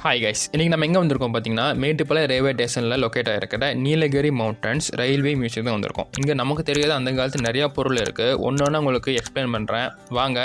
Hi guys, இன்றைக்கி நம்ம எங்கே வந்திருக்கோம் பார்த்தீங்கன்னா, மேட்டுப்பாளையம் ரயில்வே ஸ்டேஷனில் லொக்கேட் ஆகிருக்கிற நீலகிரி மவுண்டன்ஸ் ரயில்வே மியூசியம் தான் வந்திருக்கோம். இங்கே நமக்கு தெரியாத அந்த காலத்தில் நிறையா பொருள் இருக்குது. ஒன்று ஒன்று உங்களுக்கு எக்ஸ்பிளைன் பண்ணுறேன். வாங்க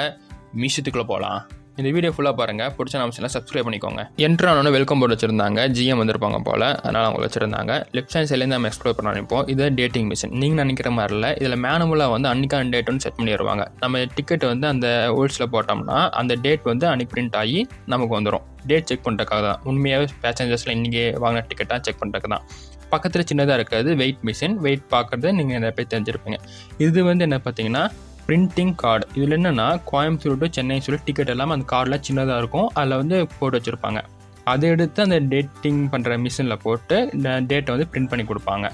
மியூசியத்துக்குள்ளே போகலாம். இந்த வீடியோ ஃபுல்லாக பாருங்கள். பிடிச்ச நம்ம சப்ஸ்கிரைப் பண்ணிக்கோங்க. என்ட்ரானோன்னு வெல்கம் போர்டு வச்சுருந்தாங்க. ஜிஎம் வந்திருப்பாங்க போல், அதனால் அவங்க வச்சுருந்தாங்க. லெஃப்ட் ஹேண்ட் சைட்லேருந்து நம்ம எக்ஸ்ப்ளோர் பண்ண நினைப்போம். இது டேட்டிங் மிஷின். நீங்கள் நினைக்கிற மாதிரி இல்லை, இதில் மேனுவலாக வந்து அன்றைக்கான டேட் வந்து செட் பண்ணிடுவாங்க. நம்ம டிக்கெட் வந்து அந்த ஹோல்ஸில் போட்டோம்னா அந்த டேட் வந்து அன்றைக்கி பிரிண்ட் ஆகி நமக்கு வந்துடும். டேட் செக் பண்ணுறதுக்காக தான். உண்மையாகவே பேசஞ்சர்ஸில் இன்றைக்கி வாங்கின டிக்கெட்டாக செக் பண்ணுறதுக்கு தான். பக்கத்தில் சின்னதாக இருக்காது வெயிட் மிஷின். வெயிட் பார்க்குறது நீங்கள் நிறைய பேர் தெரிஞ்சிருப்பீங்க. இது வந்து என்ன பார்த்தீங்கன்னா பிரிண்டிங் கார்டு. இதில் என்னென்னா கோயம்புத்தூர் டு சென்னை சொல்லி டிக்கெட் எல்லாமே அந்த கார்டில் சின்னதாக இருக்கும். அதில் வந்து போட்டு வச்சுருப்பாங்க. அதை எடுத்து அந்த டேட்டிங் பண்ணுற மிஷினில் போட்டு டேட்டை வந்து பிரிண்ட் பண்ணி கொடுப்பாங்க.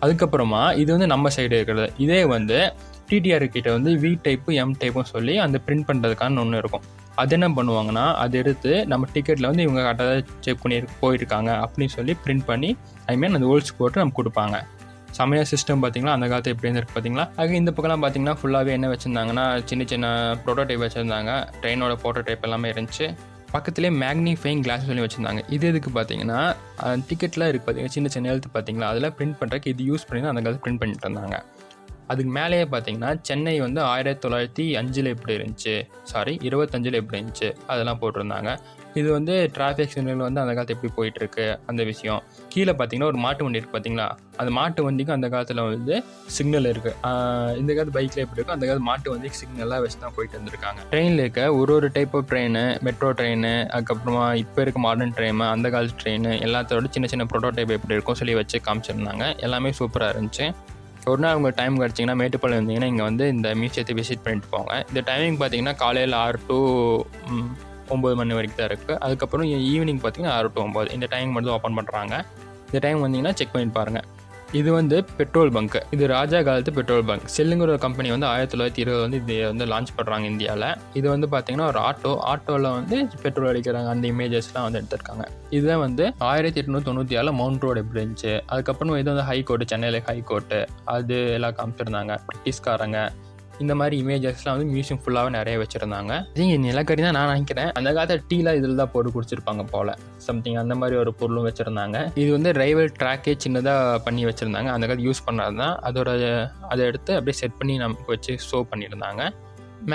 அதுக்கப்புறமா இது வந்து நம்ம சைடு இருக்கிறது. இதே வந்து டிடிஆர் கிட்ட வந்து வி டைப்பு எம் டைப்பும் சொல்லி அந்த பிரிண்ட் பண்ணுறதுக்கான ஒன்று இருக்கும். அது என்ன பண்ணுவாங்கன்னா, அதை எடுத்து நம்ம டிக்கெட்டில் வந்து இவங்க கரெக்டாக செக் பண்ணி போயிருக்காங்க அப்படின்னு சொல்லி பிரிண்ட் பண்ணி அந்த ஹோல்ஸ் போட்டு நமக்கு கொடுப்பாங்க. சமய சிஸ்டம் பார்த்தீங்களா, அந்த காலத்தில் எப்படி இருந்திருக்கு பார்த்தீங்களா. அது இந்த பக்கம்லாம் பார்த்தீங்கன்னா ஃபுல்லாகவே என்ன வச்சுருந்தாங்கன்னா, சின்ன சின்ன ப்ரோட்டோடைப் வச்சுருந்தாங்க. ட்ரெயினோட ப்ரோட்டோடைப் எல்லாமே இருந்துச்சு. பக்கத்துலேயே மேக்னிஃபைங் கிளாஸ் சொல்லி வச்சுருந்தாங்க. இது எதுக்கு பார்த்தீங்கன்னா, டிக்கெட்லாம் இருக்குது பார்த்தீங்கன்னா, சின்ன சின்ன எழுத்து பார்த்தீங்களா, அதில் பிரிண்ட் பண்ணுறதுக்கு இது யூஸ் பண்ணி தான் அந்த காலத்தில் பிரிண்ட் பண்ணிட்டு இருந்தாங்க. அதுக்கு மேலேயே பார்த்தீங்கன்னா சென்னை வந்து 1905 எப்படி இருந்துச்சு, 25 எப்படி இருந்துச்சு அதெல்லாம் போட்டிருந்தாங்க. இது வந்து டிராஃபிக் சிக்னல் வந்து அந்த காலத்தில் எப்படி போயிட்டுருக்கு அந்த விஷயம். கீழே பார்த்தீங்கன்னா ஒரு மாட்டு வண்டி இருக்குது பார்த்தீங்களா, அந்த மாட்டு வண்டிக்கும் அந்த காலத்தில் வந்து சிக்னல் இருக்குது. இந்த காலத்து பைக்கில் எப்படி இருக்கும், அந்த காலத்து மாட்டு வண்டிக்கு சிக்னல்லாம் வச்சு தான் போயிட்டு வந்துருக்காங்க. ட்ரெயினில் இருக்க ஒரு type of train, metro train, அதுக்கப்புறமா இப்போ இருக்க மாடர்ன் ட்ரெயின், அந்த காலத்து ட்ரெயின் எல்லாத்தோட சின்ன சின்ன ப்ரோட்டோடைப் எப்படி இருக்கும் சொல்லி வச்சு காமிச்சிருந்தாங்க. எல்லாமே சூப்பராக இருந்துச்சு. ஒரு நாள் உங்களுக்கு டைம் கிடச்சிங்கன்னா மேட்டுப்பாளையம் வந்தீங்கன்னா இங்கே வந்து இந்த மியூசியத்தை விசிட் பண்ணிட்டு போங்க. இந்த டைமிங் பார்த்தீங்கன்னா காலையில் 6 to 9 மணி வரைக்கும் தான் இருக்குது. அதுக்கப்புறம் ஈவினிங் பார்த்தீங்கன்னா 6 to 9 இந்த டைம் மட்டும் ஓப்பன் பண்ணுறாங்க. இந்த டைம் வந்தீங்கன்னா செக் பண்ணி பாருங்கள். இது வந்து பெட்ரோல் பங்க். இது ராஜா காலத்து பெட்ரோல் பங்க். செல்லுங்கிற ஒரு கம்பெனி வந்து 1920 வந்து இது வந்து லான்ச் பண்ணுறாங்க இந்தியாவில். இது வந்து பார்த்தீங்கன்னா ஒரு ஆட்டோவில் வந்து பெட்ரோல் அடிக்கிறாங்க. அந்த இமேஜஸ்லாம் வந்து எடுத்திருக்காங்க. இதுதான் வந்து 1896 மவுண்ட் ரோடு எப்படி இருந்துச்சு. அதுக்கப்புறம் இது வந்து ஹைகோர்ட்டு, சென்னையில் ஹைகோர்ட்டு அது எல்லாம் காமிச்சிருந்தாங்க. பிரிட்டிஷ்காரங்க இந்த மாதிரி இமேஜஸ்லாம் வந்து மியூசியம் ஃபுல்லாகவே நிறைய வச்சுருந்தாங்க. இது நிலக்கரி தான் நான் நினைக்கிறேன். அந்த காலத்தில் டீலாம் இதில் தான் போட்டு குடிச்சிருப்பாங்க போல், சம்திங் அந்த மாதிரி ஒரு பொருளும் வச்சுருந்தாங்க. இது வந்து ரயில்வே ட்ராக்கே சின்னதாக பண்ணி வச்சுருந்தாங்க. அந்த காலத்தில் யூஸ் பண்ணது தான். அதை எடுத்து அப்படியே செட் பண்ணி நமக்கு வச்சு ஷோ பண்ணியிருந்தாங்க.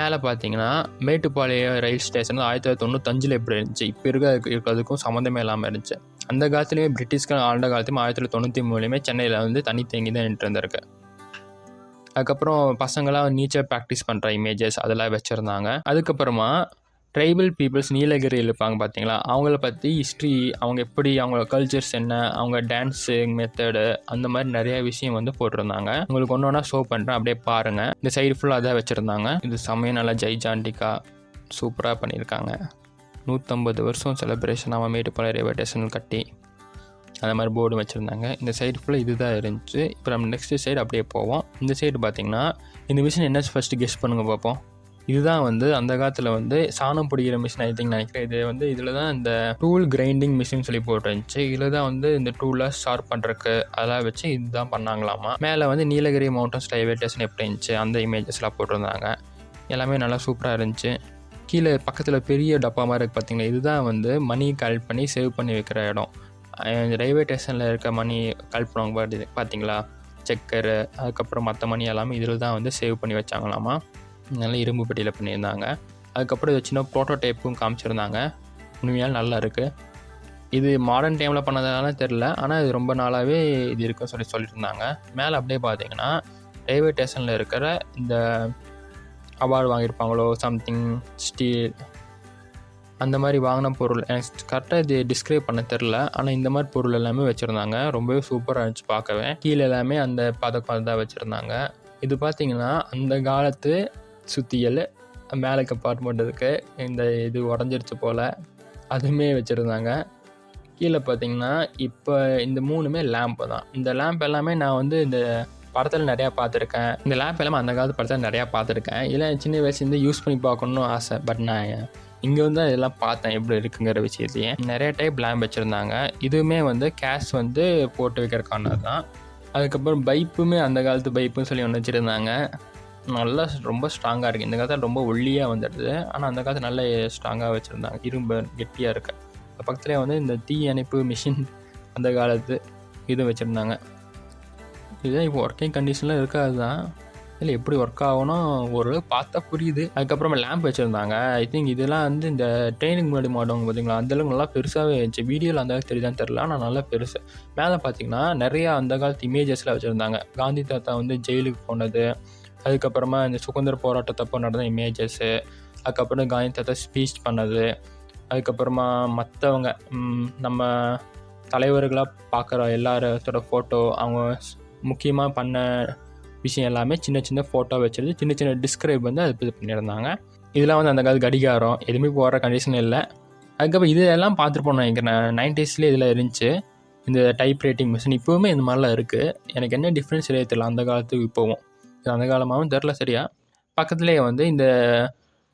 மேலே பார்த்தீங்கன்னா மேட்டுப்பாளையம் ரயில் ஸ்டேஷன் 1995 எப்படி இருந்துச்சு, இப்போ இருக்கிறதுக்கும் சம்மந்தமே இல்லாமல் இருந்துச்சு. அந்த காலத்துலேயுமே பிரிட்டிஷ்கார ஆண்ட காலத்தையும் 1993 சென்னையில் வந்து தண்ணி தேங்கி தான் நின்று இருந்திருக்கு. அதுக்கப்புறம் பசங்களாம் நீச்சல் ப்ராக்டிஸ் பண்ணுற இமேஜஸ் அதெல்லாம் வச்சுருந்தாங்க. அதுக்கப்புறமா ட்ரைபல் பீப்புள்ஸ் நீலகிரியில் இருப்பாங்க பார்த்தீங்களா, அவங்கள பற்றி ஹிஸ்ட்ரி, அவங்க எப்படி, அவங்களோட கல்ச்சர்ஸ் என்ன, அவங்க டான்ஸு மெத்தடு, அந்த மாதிரி நிறைய விஷயம் வந்து போட்டிருந்தாங்க. உங்களுக்கு ஒன்று ஒன்றா ஷோ பண்ணுறேன், அப்படியே பாருங்கள். இந்த சைடு ஃபுல்லாக அதான் வச்சுருந்தாங்க. இது சமயம் நல்லா ஜெய்ஜாண்டிக்காக சூப்பராக பண்ணியிருக்காங்க. 150 வருஷம் செலிப்ரேஷன் அவன் மேட்டுப்பாளையம் ரயில்வே ஸ்டேஷன் கட்டி அந்த மாதிரி போர்டு வச்சுருந்தாங்க. இந்த சைடு ஃபுல்லாக இது தான் இருந்துச்சு. இப்போ நம்ம நெக்ஸ்ட் சைடு அப்படியே போவோம். இந்த சைடு பார்த்திங்கன்னா இந்த மிஷின் என்ன ஃபஸ்ட்டு கெஸ் பண்ணுங்கள் பார்ப்போம். இதுதான் வந்து அந்த காலத்தில் வந்து சாணம் பிடிக்கிற மிஷின் நினைக்கிறேன். இது வந்து இதில் தான் இந்த டூல் கிரைண்டிங் மிஷின் சொல்லி போட்டுருந்துச்சு. இதில் தான் வந்து இந்த டூலை ஷார்ப் பண்ணுறக்கு அதெல்லாம் வச்சு இதுதான் பண்ணாங்களாமா. மேலே வந்து நீலகிரி மவுண்டன்ஸ் ரயில்வே ஸ்டேஷன் எப்படி இருந்துச்சு அந்த இமேஜஸ்லாம் போட்டிருந்தாங்க. எல்லாமே நல்லா சூப்பராக இருந்துச்சு. கீழே பக்கத்தில் பெரிய டப்பா மாதிரி இருக்குது பார்த்திங்களா, இதுதான் வந்து மணி கலெக்ட் பண்ணி சேவ் பண்ணி வைக்கிற இடம். ரயில்வே ஸ்டேஷனில் இருக்க மணி கலெக்ட் பண்ணுவாங்க பார்த்தீங்களா, செக்கரு, அதுக்கப்புறம் மற்ற மணி எல்லாமே இதில் தான் வந்து சேவ் பண்ணி வச்சாங்களாமா. நல்லா இரும்பு பெட்டியில் பண்ணியிருந்தாங்க. அதுக்கப்புறம் இது சின்ன ப்ரோட்டோடைப்பும் காமிச்சிருந்தாங்க. உண்மையால் நல்லா இருக்குது. இது மாடர்ன் டைமில் பண்ணதுனால தெரில, ஆனால் இது ரொம்ப நாளாகவே இது இருக்குன்னு சொல்லிட்டு இருந்தாங்க. மேலே அப்படியே பார்த்தீங்கன்னா ரயில்வே ஸ்டேஷனில் இருக்கிற இந்த அவார்டு வாங்கியிருப்பாங்களோ சம்திங் ஸ்டீல் அந்த மாதிரி வாங்கின பொருள், எனக்கு கரெக்டாக இது டிஸ்கிரைப் பண்ண தெரில, ஆனால் இந்த மாதிரி பொருள் எல்லாமே வச்சுருந்தாங்க. ரொம்பவே சூப்பராக இருந்துச்சு பார்க்கவே. கீழே எல்லாமே அந்த பதக்கம் தான் வச்சுருந்தாங்க. இது பார்த்திங்கன்னா அந்த காலத்து சுத்தியல், மேலே கம்பார்ட்மெண்ட் இருக்குது, இந்த இது உடஞ்சிருச்சு போல் அதுவுமே வச்சுருந்தாங்க. கீழே பார்த்திங்கன்னா இப்போ இந்த 3மே லேம்ப்பு தான். இந்த லேம்ப் எல்லாமே நான் வந்து இந்த படத்தில் நிறையா பார்த்துருக்கேன். இந்த லேம்ப் எல்லாமே அந்த காலத்து படத்தில் நிறையா பார்த்துருக்கேன். இதெல்லாம் சின்ன வயசுலேருந்து யூஸ் பண்ணி பார்க்கணுன்னு ஆசை. பட் நான் இங்கே வந்து அதெல்லாம் பார்த்தேன் எப்படி இருக்குங்கிற விஷயத்தையே. நிறைய டைப் லேம்ப் வச்சுருந்தாங்க. இதுவுமே வந்து கேஷ் வந்து போட்டு வைக்கிறக்கானது தான். அதுக்கப்புறம் பைப்புமே அந்த காலத்து பைப்புன்னு சொல்லி ஒன்று வச்சுருந்தாங்க. நல்லா ரொம்ப ஸ்ட்ராங்காக இருக்குது. இந்த காலத்தில் ரொம்ப ஒல்லியாக வந்துடுது, ஆனால் அந்த காலத்தில் நல்ல ஸ்ட்ராங்காக வச்சுருந்தாங்க. இரும்பு கெட்டியாக இருக்குது. பக்கத்துலேயே வந்து இந்த தீ அணைப்பு மிஷின் அந்த காலத்து இது வச்சுருந்தாங்க. இதுதான் இப்போ ஒர்க்கிங் கண்டிஷனில் இருக்காது தான், இல்லை எப்படி ஒர்க் ஆகணும் ஓரளவுக்கு பார்த்தா புரியுது. அதுக்கப்புறமா லேம்ப் வச்சுருந்தாங்க. ஐ திங்க் இதெல்லாம் வந்து இந்த ட்ரெயினுக்கு முன்னாடி மாட்டுவாங்க பார்த்தீங்களா, அந்தளவுக்கு நல்லா பெருசாகவே இருந்துச்சு. வீடியோவில் அந்த அளவுக்கு தெரியுதான்னு தெரில, ஆனால் நல்லா பெருசு. மேலே பார்த்தீங்கன்னா நிறையா அந்த காலத்து இமேஜஸ்லாம் வச்சுருந்தாங்க. காந்தி தாத்தா வந்து ஜெயிலுக்கு போனது, அதுக்கப்புறமா இந்த சுதந்திர போராட்டத்தப்போ நடந்த இமேஜஸ்ஸு, அதுக்கப்புறம் காந்தி தாத்தா ஸ்பீச் பண்ணது, அதுக்கப்புறமா மற்றவங்க நம்ம தலைவர்களாக பார்க்குற எல்லாரோட ஃபோட்டோ, அவங்க முக்கியமாக பண்ண விஷயம் எல்லாமே சின்ன சின்ன ஃபோட்டோ வச்சுருந்து சின்ன சின்ன டிஸ்கிரைப் வந்து அது இது பண்ணியிருந்தாங்க. இதெல்லாம் வந்து அந்த காலத்து கடிகாரம் எதுவுமே போகிற கண்டிஷன் இல்லை. அதுக்கப்புறம் இது எல்லாம் பார்த்துருப்போம் நினைக்கிறேன். 90ஸ்லேயே இதில் இருந்துச்சு இந்த டைப் ரைட்டிங் மிஷின். இப்போவுமே இந்த மாதிரிலாம் இருக்குது. எனக்கு என்ன டிஃப்ரென்ஸ் தெரியல அந்த காலத்துக்கு இப்போவும். இது அந்த காலமாகவும் தெரில சரியா. பக்கத்துலேயே வந்து இந்த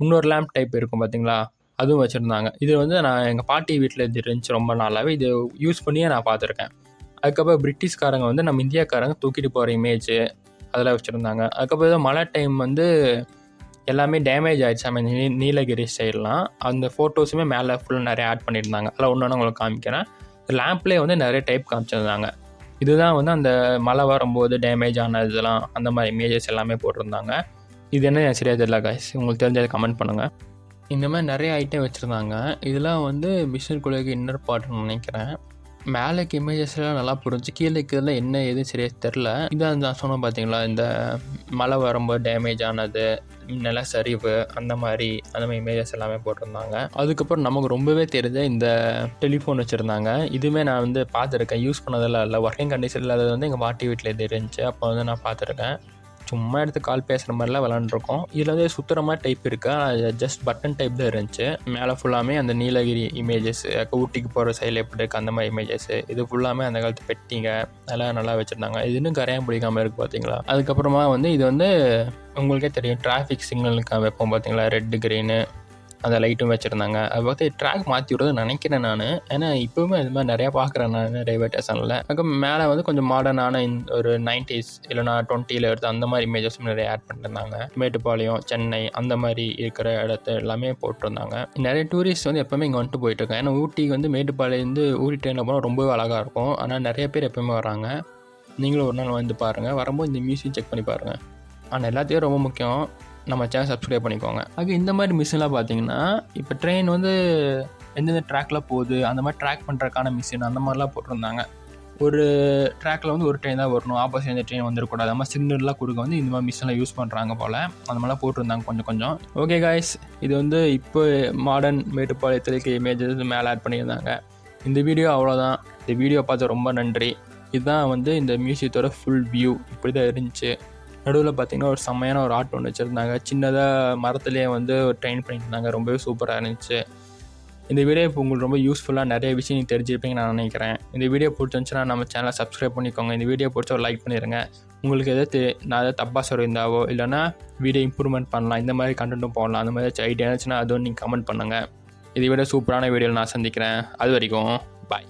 இன்னொரு லேம்ப் டைப் இருக்கும் பார்த்தீங்களா, அதுவும் வச்சுருந்தாங்க. இது வந்து நான் எங்கள் பாட்டி வீட்டில் இது இருந்துச்சு ரொம்ப நாளாகவே. இது யூஸ் பண்ணியே நான் பார்த்துருக்கேன். அதுக்கப்புறம் பிரிட்டிஷ்காரங்க வந்து நம்ம இந்தியாக்காரங்க தூக்கிட்டு போகிற இமேஜு அதெல்லாம் வச்சுருந்தாங்க. அதுக்கப்புறம் மழை டைம் வந்து எல்லாமே டேமேஜ் ஆகிடுச்சு நம்ம நீலகிரி சைட்லாம். அந்த ஃபோட்டோஸுமே மேலே ஃபுல்லாக நிறைய ஆட் பண்ணியிருந்தாங்க. அதெல்லாம் ஒன்று உங்களுக்கு காமிக்கிறேன். லேம்ப்லேயே வந்து நிறைய டைப் காமிச்சிருந்தாங்க. இதுதான் வந்து அந்த மழை வரும்போது டேமேஜ் ஆன இதெல்லாம் அந்த மாதிரி இமேஜஸ் எல்லாமே போட்டிருந்தாங்க. இது என்ன சரியாக தெரியல காய்ஸ், உங்களுக்கு தெரிஞ்சதை கமெண்ட் பண்ணுங்கள். இந்த மாதிரி நிறைய ஐட்டம் வச்சுருந்தாங்க. இதெல்லாம் வந்து மிஷினுக்குள்ளே இன்னர் பார்ட்னு நினைக்கிறேன். மேலேக்கு இமேஜஸ்லாம் நல்லா புரிஞ்சு, கீழே இருக்கிறதுல என்ன எதுவும் சரியாக தெரில. இதான் நான் சொன்னேன் பார்த்தீங்களா, இந்த மழை வரும்போது டேமேஜ் ஆனது, நிலச்சரிவு, அந்த மாதிரி இமேஜஸ் எல்லாமே போட்டிருந்தாங்க. அதுக்கப்புறம் நமக்கு ரொம்பவே தெரிஞ்ச இந்த டெலிஃபோன் வச்சுருந்தாங்க. இதுவுமே நான் வந்து பார்த்துருக்கேன், யூஸ் பண்ணதெல்லாம் இல்லை. ஒர்க்கிங் கண்டிஷனில் அது வந்து எங்கள் பாட்டி வீட்டில் இது இருந்துச்சு. அப்போ வந்து நான் பார்த்துருக்கேன். சும்மா எடுத்து கால் பேசுகிற மாதிரிலாம் விளாண்டுருக்கோம். இதில் வந்து சுற்றுற மாதிரி டைப் இருக்குது, ஆனால் ஜஸ்ட் பட்டன் டைப் தான் இருந்துச்சு. மேலே ஃபுல்லாமே அந்த நீலகிரி இமேஜஸ், ஊட்டிக்கு போகிற சைடில் எப்படி இருக்குது அந்த மாதிரி இமேஜஸ், இது ஃபுல்லாமே அந்த காலத்து பெட்டிங்க அதெல்லாம் நல்லா வச்சுருந்தாங்க. இது இன்னும் கரையான் பிடிக்காமல் இருக்குது பார்த்தீங்களா. அதுக்கப்புறமா வந்து இது வந்து உங்களுக்கே தெரியும், டிராஃபிக் சிக்னலுக்கு வைப்போம் பார்த்தீங்களா, ரெட்டு க்ரீனு, அந்த லைட்டும் வச்சுருந்தாங்க. அது பார்த்து ட்ராக் மாற்றி விடுறதுன்னு நினைக்கிறேன் நான். ஏன்னா இப்போவுமே இது மாதிரி நிறையா பார்க்குறேன் நான் ரயில்வே ஸ்டேஷனில். அதுக்கு மேலே வந்து கொஞ்சம் மாடர்னான ஒரு 90s இல்லைனா 20ல் எடுத்து அந்த மாதிரி இமேஜஸும் நிறைய ஆட் பண்ணியிருந்தாங்க. மேட்டுப்பாளையம், சென்னை அந்த மாதிரி இருக்கிற இடத்த எல்லாமே போட்டிருந்தாங்க. நிறைய டூரிஸ்ட் வந்து எப்போவுமே இங்கே வந்துட்டு போயிட்டுருக்காங்க. ஏன்னா ஊட்டிக்கு வந்து மேட்டுப்பாளையம் வந்து ஊட்டி ட்ரெயினில் போனால் ரொம்பவே அழகாக இருக்கும். ஆனால் நிறைய பேர் எப்போவுமே வராங்க. நீங்களும் ஒரு நாள் வந்து பாருங்கள், வரும்போது இந்த மியூசியம் செக் பண்ணி பாருங்கள். ஆனால் எல்லாத்தையும் ரொம்ப முக்கியம், நம்ம சேனல் சப்ஸ்கிரைப் பண்ணிக்கோங்க. அது இந்த மாதிரி மிஷின்லாம் பார்த்தீங்கன்னா, இப்போ ட்ரெயின் வந்து எந்தெந்த ட்ராக்கில் போகுது அந்த மாதிரி ட்ராக் பண்ணுறதுக்கான மிஷின் அந்த மாதிரிலாம் போட்டிருந்தாங்க. ஒரு ட்ராக்கில் வந்து ஒரு ட்ரெயின் தான் வரணும், ஆப்போசிட் இந்த ட்ரெயின் வந்துடக்கூடாது, அந்த மாதிரி சிக்னல்லாம் கொடுக்க வந்து இந்த மாதிரி மிஷின்லாம் யூஸ் பண்ணுறாங்க போல். அந்த மாதிரிலாம் போட்டிருந்தாங்க கொஞ்சம் கொஞ்சம். ஓகே காய்ஸ், இது வந்து இப்போ மாடர்ன் மேட்டுப்பாளையத்துக்கு இமேஜஸ் மேலே ஆட் பண்ணியிருந்தாங்க. இந்த வீடியோ அவ்வளோதான். இந்த வீடியோ பார்த்து ரொம்ப நன்றி. இதுதான் வந்து இந்த மியூசியத்தோட ஃபுல் வியூ, இப்படி தான் இருந்துச்சு. நடுவில் பார்த்திங்கன்னா ஒரு செம்மையான ஒரு ஆட்டோ ஒன்று வச்சுருந்தாங்க. சின்னதாக மரத்துலேயே வந்து ஒரு ட்ரெயின் பண்ணியிருந்தாங்க. ரொம்பவே சூப்பராக இருந்துச்சு. இந்த வீடியோ இப்போ உங்களுக்கு ரொம்ப யூஸ்ஃபுல்லாக நிறைய விஷயம் நீங்கள் தெரிஞ்சிருப்பீங்கன்னு நான் நினைக்கிறேன். இந்த வீடியோ பிடிச்சிருந்துச்சுன்னா நம்ம சேனலை சப்ஸ்கிரைப் பண்ணிக்கோங்க. இந்த வீடியோ பிடிச்ச ஒரு லைக் பண்ணிடுங்க. உங்களுக்கு நான் எதாவது தப்பாக சொல்லியிருந்தாவோ இல்லைனா வீடியோ இம்ப்ரூவ்மெண்ட் பண்ணலாம், இந்த மாதிரி கண்டென்ட்டும் போடலாம், அந்த மாதிரி ஐடியா இருந்துச்சுன்னா அதுவும் நீங்கள் கமெண்ட் பண்ணுங்கள். இதை விட சூப்பரான வீடியோவில் நான் சந்திக்கிறேன். அது வரைக்கும் பாய்.